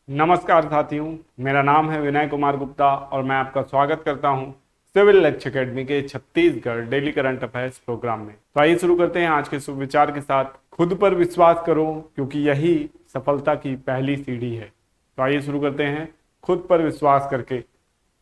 नमस्कार साथियों, मेरा नाम है विनय कुमार गुप्ता और मैं आपका स्वागत करता हूं सिविल लक्ष्य एकेडमी के Chhattisgarh daily current affairs programme में। तो आइए शुरू करते हैं आज के सुविचार के साथ। खुद पर विश्वास करो क्योंकि यही सफलता की पहली सीढ़ी है। तो आइए शुरू करते हैं खुद पर विश्वास करके।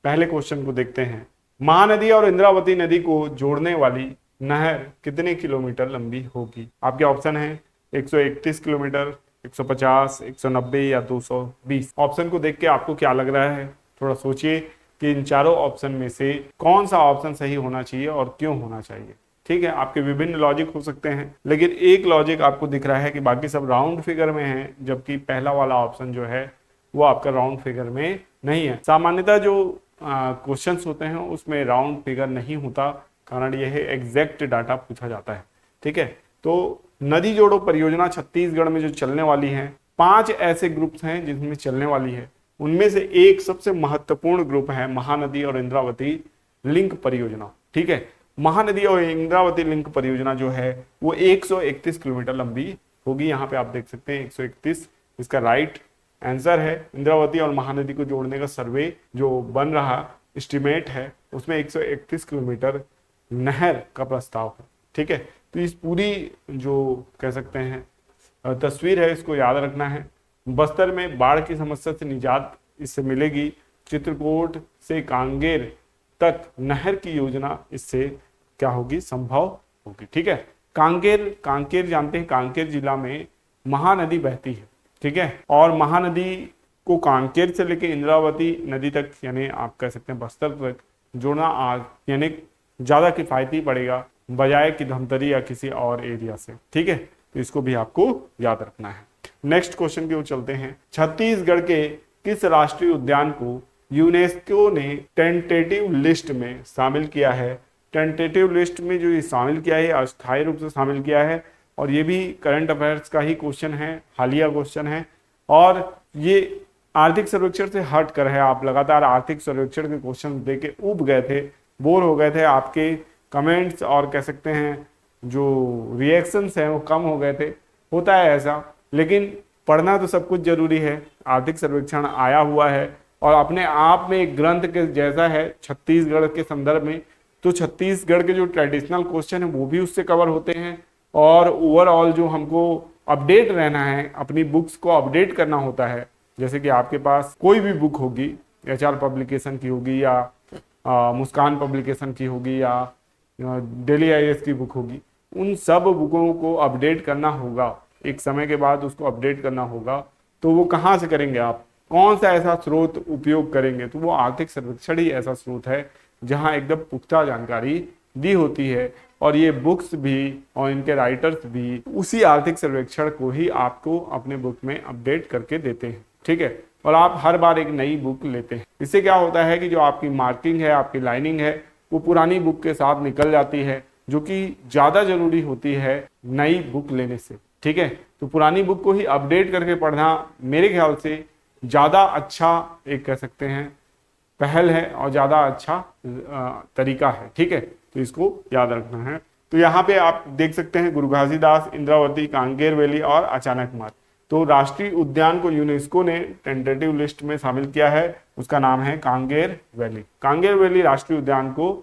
पहले क्वेश्चन को देखते हैं। महानदी और इंद्रावती नदी को जोड़ने वाली नहर कितने किलोमीटर लंबी होगी? आपके ऑप्शन है 131 किलोमीटर, 150, 190 या 220। ऑप्शन को देख के आपको क्या लग रहा है? थोड़ा सोचिए कि इन चारों ऑप्शन में से कौन सा ऑप्शन सही होना चाहिए और क्यों होना चाहिए। ठीक है, आपके विभिन्न लॉजिक हो सकते हैं, लेकिन एक लॉजिक आपको दिख रहा है कि बाकी सब राउंड फिगर में है, जबकि पहला वाला ऑप्शन जो है वो आपका राउंड फिगर में नहीं है। सामान्यतः जो क्वेश्चंस होते हैं उसमें राउंड फिगर नहीं होता, कारण यह है एग्जैक्ट डाटा पूछा जाता है। ठीक है, तो नदी जोड़ो परियोजना छत्तीसगढ़ में जो चलने वाली है, 5 ऐसे ग्रुप्स हैं जिसमें चलने वाली है। उनमें से एक सबसे महत्वपूर्ण ग्रुप है महानदी और इंद्रावती लिंक परियोजना। ठीक है, महानदी और इंद्रावती लिंक परियोजना जो है वो 131 किलोमीटर लंबी होगी। यहाँ पे आप देख सकते हैं 131 इसका राइट आंसर है। इंद्रावती और महानदी को जोड़ने का सर्वे जो बन रहा एस्टिमेट है उसमें 131 किलोमीटर नहर का प्रस्ताव है। ठीक है, तो इस पूरी जो कह सकते हैं तस्वीर है इसको याद रखना है। बस्तर में बाढ़ की समस्या से निजात इससे मिलेगी। चित्रकूट से कांगेर तक नहर की योजना इससे क्या होगी? संभव होगी। ठीक है, कांकेर जानते हैं, कांकेर जिला में महानदी बहती है। ठीक है, और महानदी को कांकेर से लेकर इंद्रावती नदी तक यानी आप कह सकते हैं बस्तर तक जोड़ना यानी ज्यादा किफायती पड़ेगा बजाय कि धमतरी या किसी और एरिया से। ठीक है, तो इसको भी आपको याद रखना है। नेक्स्ट क्वेश्चन की ओर चलते हैं। छत्तीसगढ़ के किस राष्ट्रीय उद्यान को यूनेस्को ने टेंटेटिव लिस्ट में शामिल किया है? टेंटेटिव लिस्ट में जो ये शामिल किया है अस्थायी रूप से शामिल किया है, और ये भी करंट अफेयर्स का ही क्वेश्चन है, हालिया क्वेश्चन है, और ये आर्थिक सर्वेक्षण से हट कर है। आप लगातार आर्थिक सर्वेक्षण के क्वेश्चन देके उब गए थे, बोर हो गए थे, आपके कमेंट्स और कह सकते हैं जो रिएक्शंस हैं वो कम हो गए थे। होता है ऐसा, लेकिन पढ़ना तो सब कुछ जरूरी है। आर्थिक सर्वेक्षण आया हुआ है और अपने आप में एक ग्रंथ के जैसा है छत्तीसगढ़ के संदर्भ में। तो छत्तीसगढ़ के जो ट्रेडिशनल क्वेश्चन है वो भी उससे कवर होते हैं, और ओवरऑल जो हमको अपडेट रहना है, अपनी बुक्स को अपडेट करना होता है। जैसे कि आपके पास कोई भी बुक होगी, एचआर पब्लिकेशन की होगी या मुस्कान पब्लिकेशन की होगी या डेली आईएएस की बुक होगी, उन सब बुकों को अपडेट करना होगा। एक समय के बाद उसको अपडेट करना होगा, तो वो कहाँ से करेंगे आप? कौन सा ऐसा स्रोत उपयोग करेंगे? तो वो आर्थिक सर्वेक्षण ही ऐसा स्रोत है जहाँ एकदम पुख्ता जानकारी दी होती है, और ये बुक्स भी और इनके राइटर्स भी उसी आर्थिक सर्वेक्षण को ही आपको अपने बुक में अपडेट करके देते हैं। ठीक है, और आप हर बार एक नई बुक लेते हैं। इससे क्या होता है कि जो आपकी मार्किंग है, आपकी लाइनिंग है, वो पुरानी बुक के साथ निकल जाती है, जो कि ज्यादा जरूरी होती है नई बुक लेने से। ठीक है, तो पुरानी बुक को ही अपडेट करके पढ़ना मेरे ख्याल से ज्यादा अच्छा एक कह सकते हैं पहल है और ज्यादा अच्छा तरीका है। ठीक है, तो इसको याद रखना है। तो यहाँ पे आप देख सकते हैं गुरु घासीदास, इंद्रावती, कांगेर वैली और अचानक मार्ग। तो राष्ट्रीय उद्यान को यूनेस्को ने टेंटेटिव लिस्ट में शामिल किया है, उसका नाम है कांगेर वैली। कांगेर वैली राष्ट्रीय उद्यान को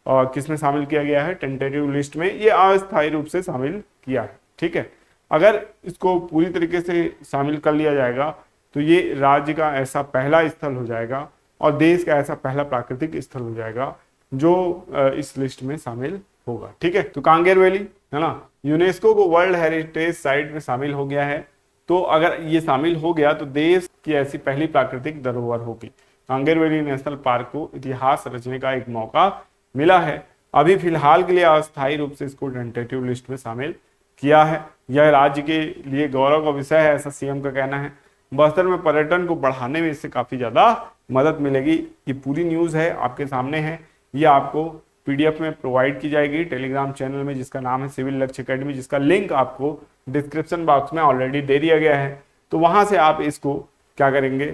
किस में शामिल किया गया है? टेंटेटिव लिस्ट में। ये अस्थायी रूप से शामिल किया है। ठीक है, अगर इसको पूरी तरीके से शामिल कर लिया जाएगा तो ये राज्य का ऐसा पहला स्थल हो जाएगा और देश का ऐसा पहला प्राकृतिक स्थल हो जाएगा जो इस लिस्ट में शामिल होगा। ठीक है, तो कांगेर वैली है ना, यूनेस्को को वर्ल्ड हेरिटेज साइट में शामिल हो गया है। तो अगर ये शामिल हो गया तो देश की ऐसी पहली प्राकृतिक धरोहर होगी। कांगेर वैली नेशनल पार्क को इतिहास रचने का एक मौका मिला है। अभी फिलहाल के लिए अस्थायी रूप से इसको टेंटेटिव लिस्ट में शामिल किया है। यह राज्य के लिए गौरव का विषय है, ऐसा सीएम का कहना है। बस्तर में पर्यटन को बढ़ाने में इससे काफी ज्यादा मदद मिलेगी। ये पूरी न्यूज है, आपके सामने है। ये आपको पीडीएफ में प्रोवाइड की जाएगी टेलीग्राम चैनल में, जिसका नाम है सिविल लक्ष्य एकेडमी, जिसका लिंक आपको डिस्क्रिप्शन बॉक्स में ऑलरेडी दे दिया गया है। तो वहां से आप इसको क्या करेंगे?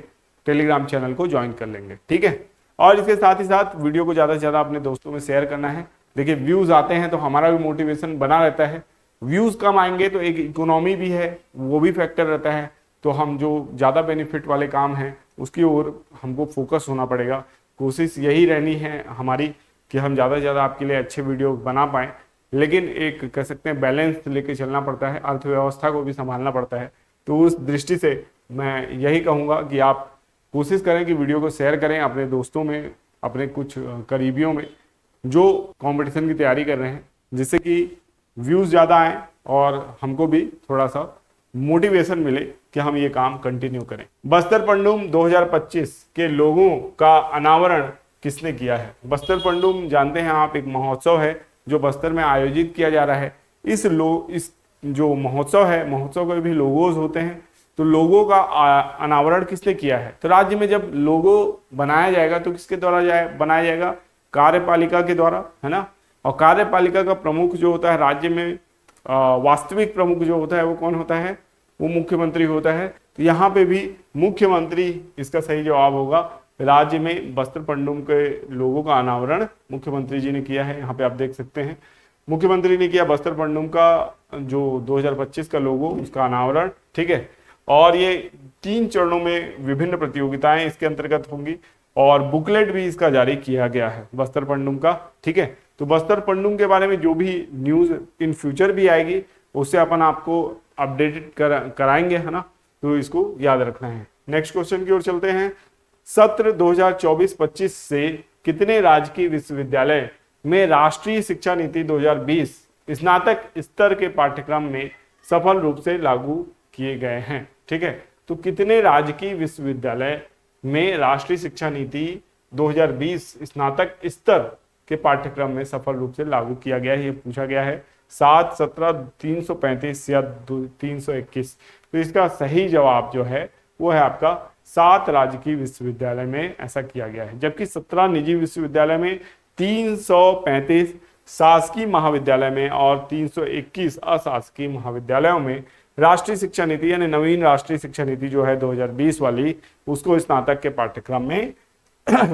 टेलीग्राम चैनल को ज्वाइन कर लेंगे। ठीक है, और इसके साथ ही साथ वीडियो को ज्यादा से ज्यादा अपने दोस्तों में शेयर करना है। देखिए, व्यूज आते हैं तो हमारा भी मोटिवेशन बना रहता है। व्यूज कम आएंगे तो एक इकोनॉमी भी है, वो भी फैक्टर रहता है। तो हम जो ज़्यादा बेनिफिट वाले काम हैं उसकी ओर हमको फोकस होना पड़ेगा। कोशिश यही रहनी है हमारी कि हम ज़्यादा से ज़्यादा आपके लिए अच्छे वीडियो बना पाएँ, लेकिन एक कह सकते हैं बैलेंस लेके चलना पड़ता है, अर्थव्यवस्था को भी संभालना पड़ता है। तो उस दृष्टि से मैं यही कहूँगा कि आप कोशिश करें कि वीडियो को शेयर करें अपने दोस्तों में, अपने कुछ करीबियों में जो कंपटीशन की तैयारी कर रहे हैं, जिससे कि व्यूज़ ज़्यादा आएँ और हमको भी थोड़ा सा मोटिवेशन मिले कि हम ये काम कंटिन्यू करें। बस्तर पंडुम 2025 के लोगों का अनावरण किसने किया है? बस्तर पंडुम जानते हैं आप, एक महोत्सव है जो बस्तर में आयोजित किया जा रहा है। इस जो महोत्सव है, महोत्सव के भी लोगोस होते हैं, तो लोगों का अनावरण किसने किया है? तो राज्य में जब लोगो बनाया जाएगा तो किसके द्वारा बनाया जाएगा? कार्यपालिका के द्वारा, है ना। और कार्यपालिका का प्रमुख जो होता है राज्य में, वास्तविक प्रमुख जो होता है वो कौन होता है? वो मुख्यमंत्री होता है। तो यहाँ पे भी मुख्यमंत्री इसका सही जवाब होगा। राज्य में बस्तर पंडुम के लोगों का अनावरण मुख्यमंत्री जी ने किया है। यहाँ पे आप देख सकते हैं मुख्यमंत्री ने किया बस्तर पंडुम का जो 2025 का लोगो, उसका अनावरण, ठीक है। और ये 3 चरणों में विभिन्न प्रतियोगिताएं इसके अंतर्गत होंगी और बुकलेट भी इसका जारी किया गया है बस्तर पंडुम का, ठीक है। तो बस्तर पंडुम के बारे में जो भी न्यूज़ इन फ्यूचर भी आएगी उससे अपन आपको अपडेटेड कराएंगे, है ना। तो इसको याद रखना है। नेक्स्ट क्वेश्चन की ओर चलते हैं। सत्र 2024-25 से कितने राजकीय विश्वविद्यालय में राष्ट्रीय शिक्षा नीति 2020 स्नातक स्तर के पाठ्यक्रम में सफल रूप से लागू किए गए हैं? ठीक है, तो कितने राजकीय विश्वविद्यालय में राष्ट्रीय शिक्षा नीति 2020 स्नातक स्तर के पाठ्यक्रम में सफल रूप से लागू किया गया है, ये पूछा गया है। 7, 17, 335 या 321। तो इसका सही जवाब जो है वो है आपका 7 राजकीय विश्वविद्यालय में ऐसा किया गया है, जबकि 17 निजी विश्वविद्यालय में, 335 शासकीय महाविद्यालय में और 321 अशासकीय महाविद्यालयों में राष्ट्रीय शिक्षा नीति यानी नवीन राष्ट्रीय शिक्षा नीति जो है 2020 वाली, उसको स्नातक के पाठ्यक्रम में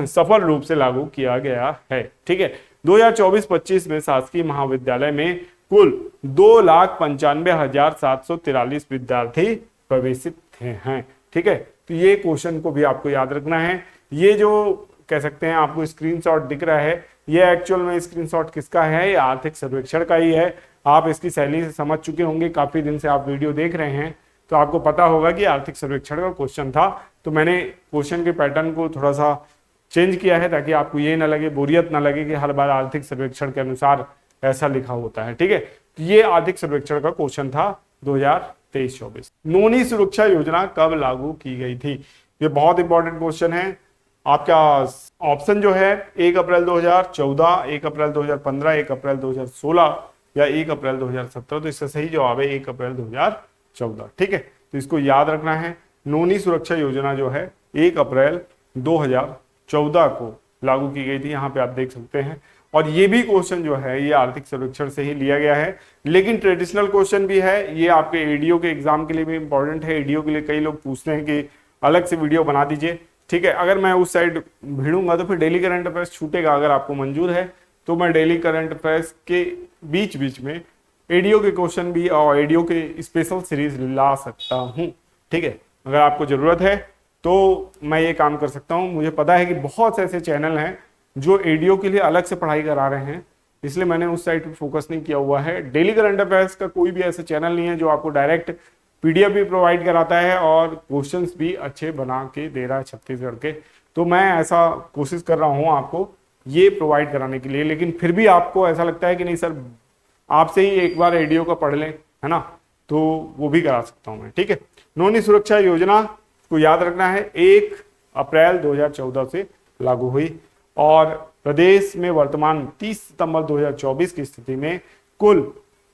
सफल रूप से लागू किया गया है। ठीक है, 2024-25 में शासकीय महाविद्यालय में कुल 2,95,743 विद्यार्थी प्रवेशित हैं। ठीक है, तो ये क्वेश्चन को भी आपको याद रखना है। ये जो कह सकते हैं आपको स्क्रीनशॉट दिख रहा है, ये एक्चुअल में स्क्रीनशॉट किसका है? ये आर्थिक सर्वेक्षण का ही है। आप इसकी शैली से समझ चुके होंगे, काफी दिन से आप वीडियो देख रहे हैं तो आपको पता होगा कि आर्थिक सर्वेक्षण का क्वेश्चन था। तो मैंने क्वेश्चन के पैटर्न को थोड़ा सा चेंज किया है ताकि आपको ये ना लगे, बोरियत ना लगे कि हर बार आर्थिक सर्वेक्षण के अनुसार ऐसा लिखा होता है। ठीक है, तो ये आर्थिक सर्वेक्षण का क्वेश्चन था 2023-24। नोनी सुरक्षा योजना कब लागू की गई थी? ये बहुत इंपॉर्टेंट क्वेश्चन है। आपका ऑप्शन जो है 1 अप्रैल 2014, 1 अप्रैल 2015, 1 अप्रैल 2016 या 1 अप्रैल 2017। तो इसका सही जवाब है 1 अप्रैल 2014। ठीक है, तो इसको याद रखना है। नोनी सुरक्षा योजना जो है 1 अप्रैल 2014 को लागू की गई थी, यहाँ पे आप देख सकते हैं। और ये भी क्वेश्चन जो है ये आर्थिक सर्वेक्षण से ही लिया गया है, लेकिन ट्रेडिशनल क्वेश्चन भी है। ये आपके एडीओ के एग्जाम के लिए भी इंपॉर्टेंट है। एडीओ के लिए कई लोग पूछते हैं कि अलग से वीडियो बना दीजिए। ठीक है, अगर मैं उस साइड भिड़ूंगा तो फिर डेली करंट अफेयर्स छूटेगा। अगर आपको मंजूर है तो मैं डेली करंट अफेयर्स के बीच बीच में एडीओ के क्वेश्चन भी और एडीओ के स्पेशल सीरीज ला सकता हूँ। ठीक है, अगर आपको जरूरत है तो मैं ये काम कर सकता हूँ। मुझे पता है कि बहुत से ऐसे चैनल हैं जो एडीओ के लिए अलग से पढ़ाई करा रहे हैं, इसलिए मैंने उस साइड पे फोकस नहीं किया हुआ है। डेली करंट अफेयर्स का कोई भी ऐसा चैनल नहीं है जो आपको डायरेक्ट पीडीएफ भी प्रोवाइड कराता है और क्वेश्चंस भी अच्छे बना के दे रहा है छत्तीसगढ़ के। तो मैं ऐसा कोशिश कर रहा हूँ आपको ये प्रोवाइड कराने के लिए, लेकिन फिर भी आपको ऐसा लगता है कि नहीं सर आपसे ही एक बार एडीओ का पढ़ लें, है ना, तो वो भी करा सकता हूँ मैं। ठीक है, नोनी सुरक्षा योजना को याद रखना है 1 अप्रैल 2014 से लागू हुई और प्रदेश में वर्तमान 30 सितंबर 2024 की स्थिति में कुल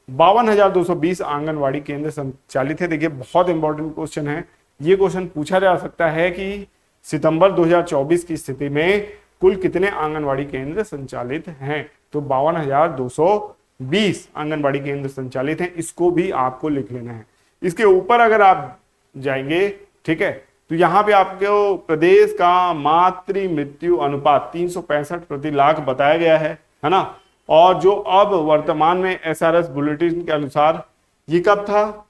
52,220 आंगनवाड़ी केंद्र संचालित है। देखिए बहुत इंपॉर्टेंट क्वेश्चन है। ये क्वेश्चन पूछा जा सकता है कि सितंबर 2024 की स्थिति में कुल कितने आंगनवाड़ी केंद्र संचालित हैं? तो 52,220 आंगनवाड़ी केंद्र संचालित हैं। इसको भी आपको लिख लेना है। इसके ऊपर अगर आप जाएंगे, ठीक है, तो यहाँ पे आपको प्रदेश का मातृ मृत्यु अनुपात 365 प्रति लाख बताया गया है ना। और जो अब वर्तमान में एसआरएस बुलेटिन के अनुसार ये कब था?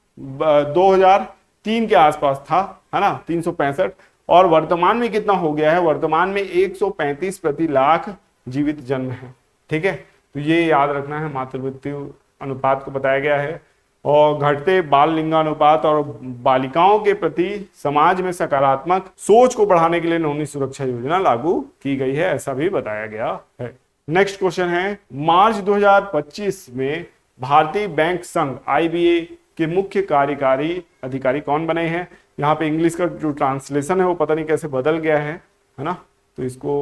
3 के आसपास था, है ना, 365। और वर्तमान में कितना हो गया है, वर्तमान में 135 प्रति लाख जीवित जन्म है। ठीक है, तो ये याद रखना है, मातृ मृत्यु अनुपात को बताया गया है। और घटते बाल लिंगानुपात और बालिकाओं के प्रति समाज में सकारात्मक सोच को बढ़ाने के लिए नौवीं सुरक्षा योजना लागू की गई है, ऐसा भी बताया गया है। नेक्स्ट क्वेश्चन है, मार्च 2025 में भारतीय बैंक संघ IBA के मुख्य कार्यकारी अधिकारी कौन बने हैं। यहाँ पे इंग्लिश का जो ट्रांसलेशन है वो पता नहीं कैसे बदल गया है ना, तो इसको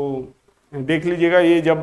देख लीजिएगा। ये जब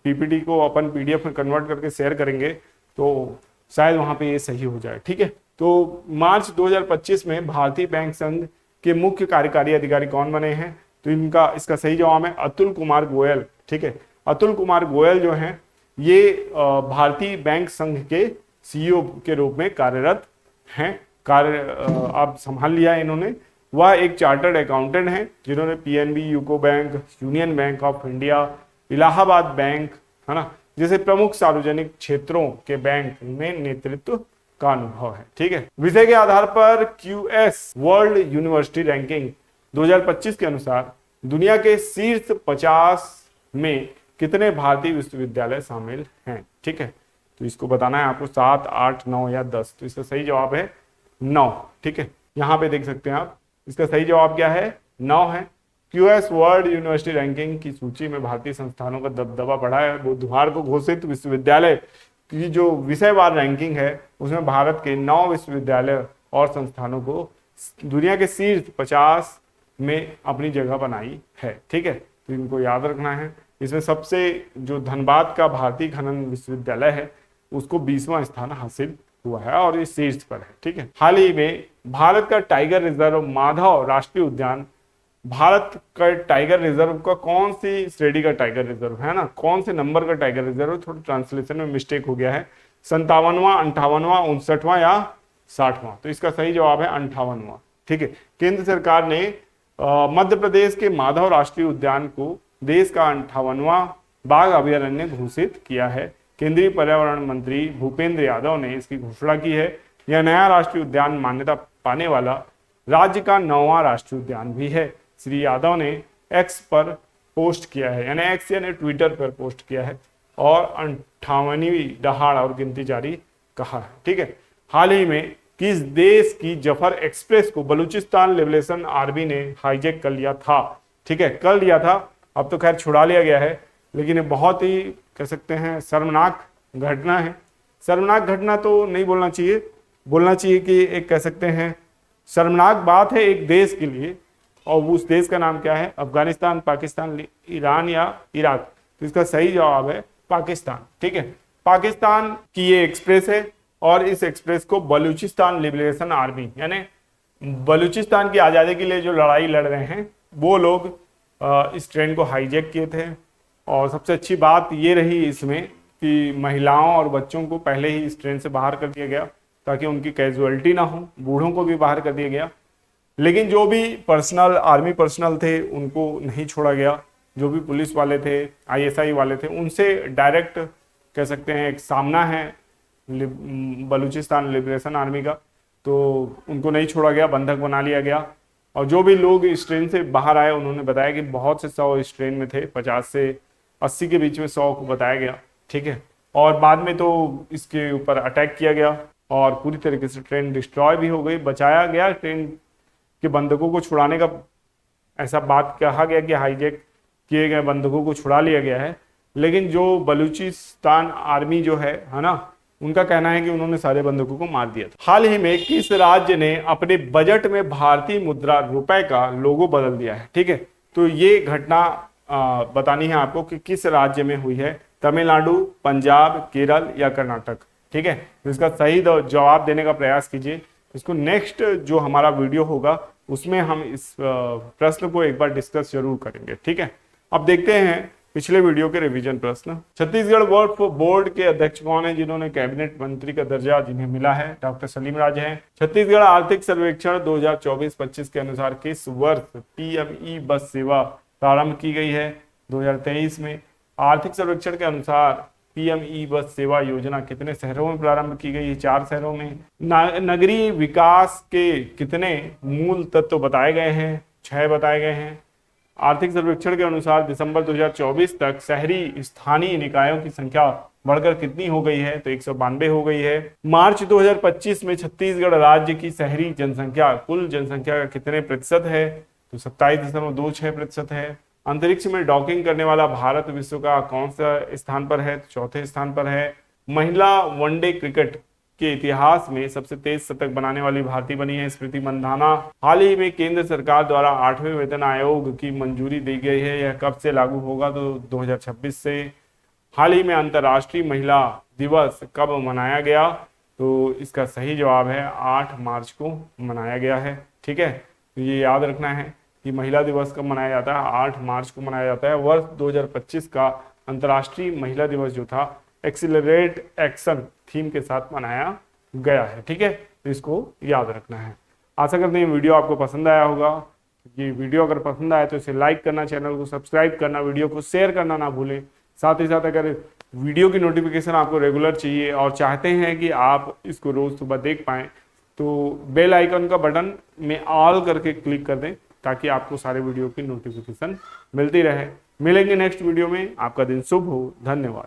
PPT को अपन PDF में कन्वर्ट करके शेयर करेंगे तो शायद वहां पे ये सही हो जाए। ठीक है, तो मार्च 2025 में भारतीय बैंक संघ के मुख्य कार्यकारी अधिकारी कौन बने हैं, तो इसका सही जवाब है अतुल कुमार गोयल। ठीक है, अतुल कुमार गोयल जो हैं ये भारतीय बैंक संघ के CEO के रूप में कार्यरत हैं। अब संभाल लिया इन्होंने। वह एक चार्टर्ड अकाउंटेंट हैं जिन्होंने PNB, UCO bank, union bank of India, Allahabad bank, है ना, जैसे प्रमुख सार्वजनिक क्षेत्रों के बैंक में नेतृत्व का अनुभव है। ठीक है, विषय के आधार पर QS वर्ल्ड यूनिवर्सिटी रैंकिंग 2025 के अनुसार दुनिया के शीर्ष 50 में कितने भारतीय विश्वविद्यालय शामिल हैं। ठीक है, तो इसको बताना है आपको 7, 8, 9 या 10। तो इसका सही जवाब है 9। ठीक है, यहाँ पे देख सकते हैं आप, इसका सही जवाब क्या है, 9 है। QS वर्ल्ड यूनिवर्सिटी रैंकिंग की सूची में भारतीय संस्थानों का दबदबा बढ़ा है। बुधवार को घोषित विश्वविद्यालय की जो विषयवार रैंकिंग है उसमें भारत के 9 विश्वविद्यालय और संस्थानों को दुनिया के शीर्ष 50 में अपनी जगह बनाई है। ठीक है, तो इनको याद रखना है। इसमें सबसे जो धनबाद का भारतीय खनन विश्वविद्यालय है उसको 20वां स्थान हासिल हुआ है और ये शीर्ष पर है। ठीक है, हाल ही में भारत का टाइगर रिजर्व माधव राष्ट्रीय उद्यान, भारत का टाइगर रिजर्व का कौन सी श्रेणी का टाइगर रिजर्व है ना, कौन से नंबर का टाइगर रिजर्व, थोड़ा ट्रांसलेशन में मिस्टेक हो गया है, 57वां, 58वां, 59वां या 60वां। तो इसका सही जवाब है 58वां। ठीक है, केंद्र सरकार ने मध्य प्रदेश के माधव राष्ट्रीय उद्यान को देश का 58वां बाघ अभयारण्य घोषित किया है। केंद्रीय पर्यावरण मंत्री भूपेंद्र यादव ने इसकी घोषणा की है। यह नया राष्ट्रीय उद्यान मान्यता पाने वाला राज्य का 9वां राष्ट्रीय उद्यान भी है। श्री यादव ने X पर पोस्ट किया है, यानी X यानी ट्विटर पर पोस्ट किया है और 58वीं दहाड़ और गिनती जारी कहा है। ठीक है, हाल ही में किस देश की जफर एक्सप्रेस को बलूचिस्तान लिबरेशन आर्मी ने हाईजैक कर लिया था। ठीक है, कर लिया था, अब तो खैर छुड़ा लिया गया है, लेकिन ये बहुत ही कह सकते हैं शर्मनाक घटना है। शर्मनाक घटना तो नहीं बोलना चाहिए, बोलना चाहिए कि एक कह सकते हैं शर्मनाक बात है एक देश के लिए, और उस देश का नाम क्या है, अफगानिस्तान, पाकिस्तान, ईरान या इराक। तो इसका सही जवाब है पाकिस्तान। ठीक है, पाकिस्तान की ये एक्सप्रेस है और इस एक्सप्रेस को बलूचिस्तान लिबरेशन आर्मी, यानी बलूचिस्तान की आज़ादी के लिए जो लड़ाई लड़ रहे हैं वो लोग इस ट्रेन को हाईजैक किए थे। और सबसे अच्छी बात ये रही इसमें कि महिलाओं और बच्चों को पहले ही इस ट्रेन से बाहर कर दिया गया ताकि उनकी कैजुअलिटी ना हो, बूढ़ों को भी बाहर कर दिया गया। लेकिन जो भी पर्सनल आर्मी पर्सनल थे उनको नहीं छोड़ा गया, जो भी पुलिस वाले थे, ISI वाले थे, उनसे डायरेक्ट कह सकते हैं एक सामना है बलूचिस्तान लिबरेशन आर्मी का, तो उनको नहीं छोड़ा गया, बंधक बना लिया गया। और जो भी लोग इस ट्रेन से बाहर आए उन्होंने बताया कि बहुत से 100 इस ट्रेन में थे, 50 से 80 के बीच में 100 को बताया गया। ठीक है, और बाद में तो इसके ऊपर अटैक किया गया और पूरी तरीके से ट्रेन डिस्ट्रॉय भी हो गई, बचाया गया। ट्रेन के बंधकों को छुड़ाने का ऐसा बात कहा गया कि हाईजैक किए गए बंधकों को छुड़ा लिया गया है, लेकिन जो बलूचिस्तान आर्मी जो है ना, उनका कहना है कि उन्होंने सारे बंधकों को मार दिया था। हाल ही में किस राज्य ने अपने बजट में भारतीय मुद्रा रुपए का लोगो बदल दिया है। ठीक है, तो ये घटना बतानी है आपको कि किस राज्य में हुई है, तमिलनाडु, पंजाब, केरल या कर्नाटक। ठीक है, तो इसका सही जवाब देने का प्रयास कीजिए। इसको नेक्स्ट जो हमारा वीडियो होगा उसमें हम इस प्रश्न को एक बार डिस्कस जरूर करेंगे। ठीक है, अब देखते हैं पिछले वीडियो के रिवीजन प्रश्न। छत्तीसगढ़ वक्फ बोर्ड के अध्यक्ष कौन है जिन्होंने कैबिनेट मंत्री का दर्जा जिन्हें मिला है, डॉक्टर सलीम राज हैं। छत्तीसगढ़ आर्थिक सर्वेक्षण 2024-25 के अनुसार किस वर्ष PME बस सेवा प्रारंभ की गई है, 2023 में। आर्थिक सर्वेक्षण के अनुसार पीएमई बस सेवा योजना कितने शहरों में प्रारंभ की गई है? 4 शहरों में। नगरीय विकास के कितने मूल तत्व बताए गए हैं? 6 बताए गए हैं। आर्थिक सर्वेक्षण के अनुसार दिसंबर 2024 तक शहरी स्थानीय निकायों की संख्या बढ़कर कितनी हो गई है? तो 192 हो गई है। मार्च 2025 में छत्तीसगढ़ राज्य की शहरी जनसंख्या कुल जनसंख्या का कितने प्रतिशत है? तो 27.26% है। अंतरिक्ष में डॉकिंग करने वाला भारत विश्व का कौन सा स्थान पर है? तो चौथे स्थान पर है। महिला वनडे क्रिकेट के इतिहास में सबसे तेज शतक बनाने वाली भारतीय बनी है स्मृति मंधाना। हाल ही में केंद्र सरकार द्वारा 8वें वेतन आयोग की मंजूरी दी गई है। यह कब से लागू होगा? तो 2026 से। हाल ही में अंतर्राष्ट्रीय महिला दिवस कब मनाया गया? तो इसका सही जवाब है 8 मार्च को मनाया गया है। ठीक है, तो ये याद रखना है कि महिला दिवस कब मनाया जाता है? 8 मार्च को मनाया जाता है। वर्ष 2025 का अंतर्राष्ट्रीय महिला दिवस जो था एक्सीलरेट एक्शन थीम के साथ मनाया गया है। ठीक है, तो इसको याद रखना है। आशा करते हैं वीडियो आपको पसंद आया होगा। ये वीडियो अगर पसंद आए तो इसे लाइक करना, चैनल को सब्सक्राइब करना, वीडियो को शेयर करना ना भूलें। साथ ही साथ अगर वीडियो की नोटिफिकेशन आपको रेगुलर चाहिए और चाहते हैं कि आप इसको रोज सुबह देख पाएं तो बेल आइकन का बटन में ऑल करके क्लिक कर दें ताकि आपको सारे वीडियो की नोटिफिकेशन मिलती रहे। मिलेंगे नेक्स्ट वीडियो में। आपका दिन शुभ हो। धन्यवाद।